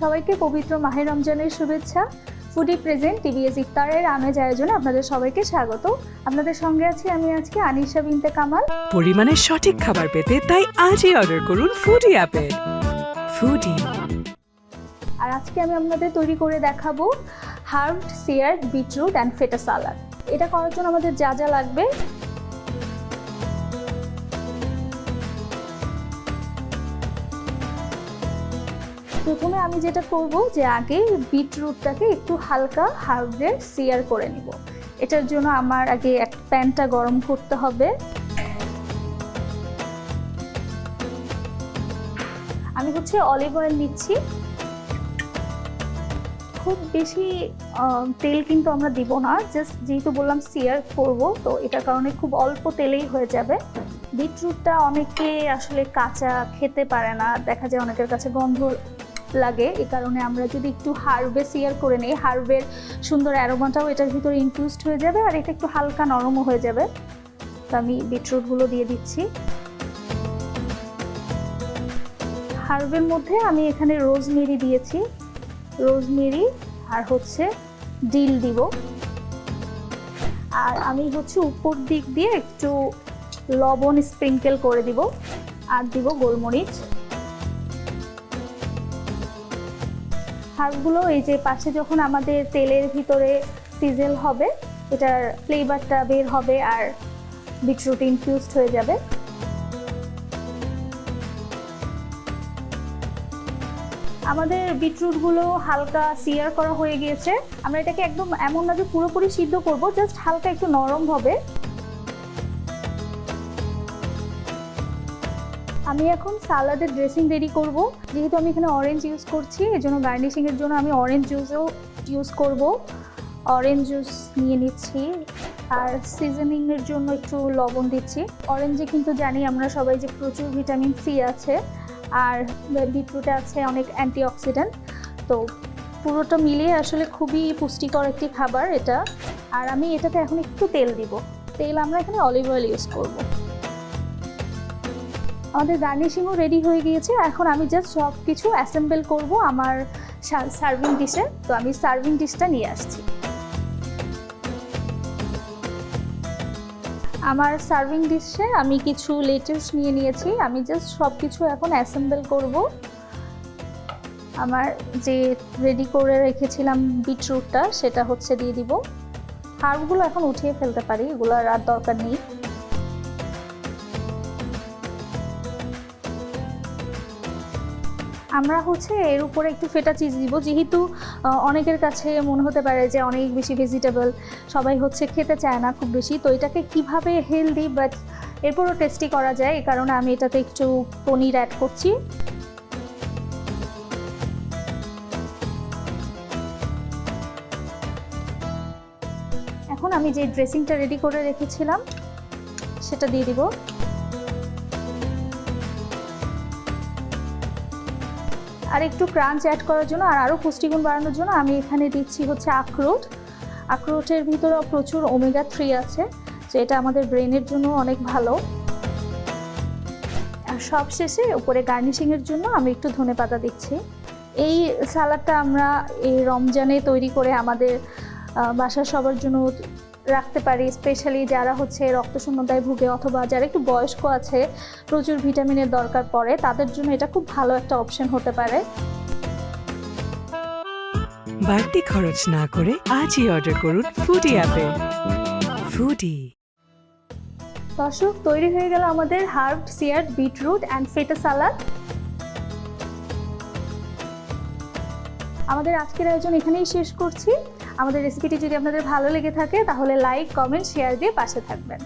সবাইকে পবিত্র মাহে রমজানের শুভেচ্ছা। ফুডি প্রেজেন্ট টিভিএস ইফতারের আমেজ আয়োজনে আপনাদের সবাইকে স্বাগত। আপনাদের সঙ্গে আছি আমি আজকে আনিশা বিনতে কামাল। পরিমাণে সঠিক খাবার পেতে তাই আজই অর্ডার করুন ফুডি অ্যাপে। ফুডি। আর আজকে আমি আপনাদের তৈরি করে দেখাবো হার্বড সিয়ার্ড বিটরুট অ্যান্ড ফেটা সালাদ। এটা করার জন্য আমাদের যা যা লাগবে, প্রথমে আমি যেটা করব যে আগে বিটরুটটাকে একটু হালকা হার্বডে সিয়ার করে নিব। এটার জন্য আমার আগে এক প্যানটা গরম করতে হবে। আমি অলিভ অয়েল নিচ্ছি। খুব বেশি তেল কিন্তু আমরা দিব না, জাস্ট যেহেতু বললাম সিয়ার করব, তো এটার কারণে খুব অল্প তেলেই হয়ে যাবে। বিটরুটটা অনেকে আসলে কাঁচা খেতে পারে না, দেখা যায় অনেকের কাছে গন্ধ লাগে। এই কারণে আমরা যদি একটু হার্বে সিয়ার করে নিই, হার্বের সুন্দর অ্যারোমাটাও এটার ভিতরে ইনফিউজড হয়ে যাবে আর এটা একটু হালকা নরমও হয়ে যাবে। তো আমি বিটরুটগুলো দিয়ে দিচ্ছি। হার্বের মধ্যে আমি এখানে রোজমেরি দিয়েছি, রোজমেরি আর ডিল দিব। আর আমি উপর দিক দিয়ে একটু লবণ স্প্রিঙ্কেল করে দিব আর দিব গোলমরিচ। হার্বগুলো এই যে পাশে যখন আমাদের তেলের ভিতরে সিজেল হবে, এটার ফ্লেভারটা বের হবে আর বিটরুট ইনফিউজড হয়ে যাবে। আমাদের বিটরুটগুলো হালকা সিয়ার করা হয়ে গিয়েছে। আমরা এটাকে একদম এমন না যে পুরোপুরি সিদ্ধ করব, জাস্ট হালকা একটু নরম হবে। আমি এখন সালাদের ড্রেসিং রেডি করব। যেহেতু আমি এখানে অরেঞ্জ ইউজ করছি, এজন্য গার্নিশিংয়ের জন্য আমি অরেঞ্জ জুসও ইউজ করব। অরেঞ্জ জুস নিয়ে নিচ্ছি আর সিজনিংয়ের জন্য একটু লবণ দিচ্ছি। অরেঞ্জে কিন্তু জানি আমরা সবাই যে প্রচুর ভিটামিন সি আছে আর বিটরুটে আছে অনেক অ্যান্টিঅক্সিডেন্ট, তো পুরোটা মিলিয়ে আসলে খুবই পুষ্টিকর একটি খাবার এটা। আর আমি এটাতে এখন একটু তেল দিব। তেল আমরা এখানে অলিভ অয়েল ইউজ করব। আমাদের গার্নিশিংও রেডি হয়ে গিয়েছে। এখন আমি জাস্ট সব কিছু অ্যাসেম্বল করব আমার সার্ভিং ডিশে। তো আমি সার্ভিং ডিশটা নিয়ে আসছি। আমার সার্ভিং ডিশে আমি কিছু লেটুস নিয়ে নিয়েছি। আমি জাস্ট সব কিছু এখন অ্যাসেম্বল করব। আমার যে রেডি করে রেখেছিলাম বিটরুটটা, সেটা দিয়ে দিব। হার্বগুলো এখন উঠিয়ে ফেলতে পারি, এগুলো আর দরকার নেই। আমরা এর উপরে একটু ফেটা চিজ দিব। যেহেতু অনেকের কাছে মনে হতে পারে যে অনেক বেশি ভেজিটেবল সবাই খেতে চায় না খুব বেশি, তো এটাকে কিভাবে হেলদি বাট এরপরও টেস্টি করা যায়, এই কারণে আমি এটাতে একটু পনির অ্যাড করছি। এখন আমি যে ড্রেসিংটা রেডি করে রেখেছিলাম সেটা দিয়ে দিব। আর একটু ক্রাঞ্চ অ্যাড করার জন্য আর আরও পুষ্টিগুণ বাড়ানোর জন্য আমি এখানে দিচ্ছি আখরোট। আখরোটের ভিতরে প্রচুর ওমেগা 3 আছে, তো এটা আমাদের ব্রেনের জন্য অনেক ভালো। আর সবশেষে উপরে গার্নিশিংয়ের জন্য আমি একটু ধনেপাতা দিচ্ছি। এই সালাদটা আমরা এই রমজানে তৈরি করে আমাদের বাসার সবার জন্য রাখতে পারি, স্পেশালি যারা রক্তশূন্যতায় ভুগে অথবা যারা একটু বয়স্ক আছে, প্রচুর ভিটামিনের দরকার পড়ে, তাদের জন্য এটা খুব ভালো একটা অপশন হতে পারে। বাড়তি খরচ না করে আজই অর্ডার করুন ফুডি অ্যাপে। ফুডি। দর্শক, তৈরি হয়ে গেল আমাদের হার্বড সিয়ার্ড বিটরুট অ্যান্ড ফেটা সালাদ। আমাদের আজকের আয়োজন এখানেই শেষ করছি। আমাদের রেসিপিটি যদি আপনাদের ভালো লেগে থাকে তাহলে লাইক, কমেন্ট, শেয়ার দিয়ে পাশে থাকবেন।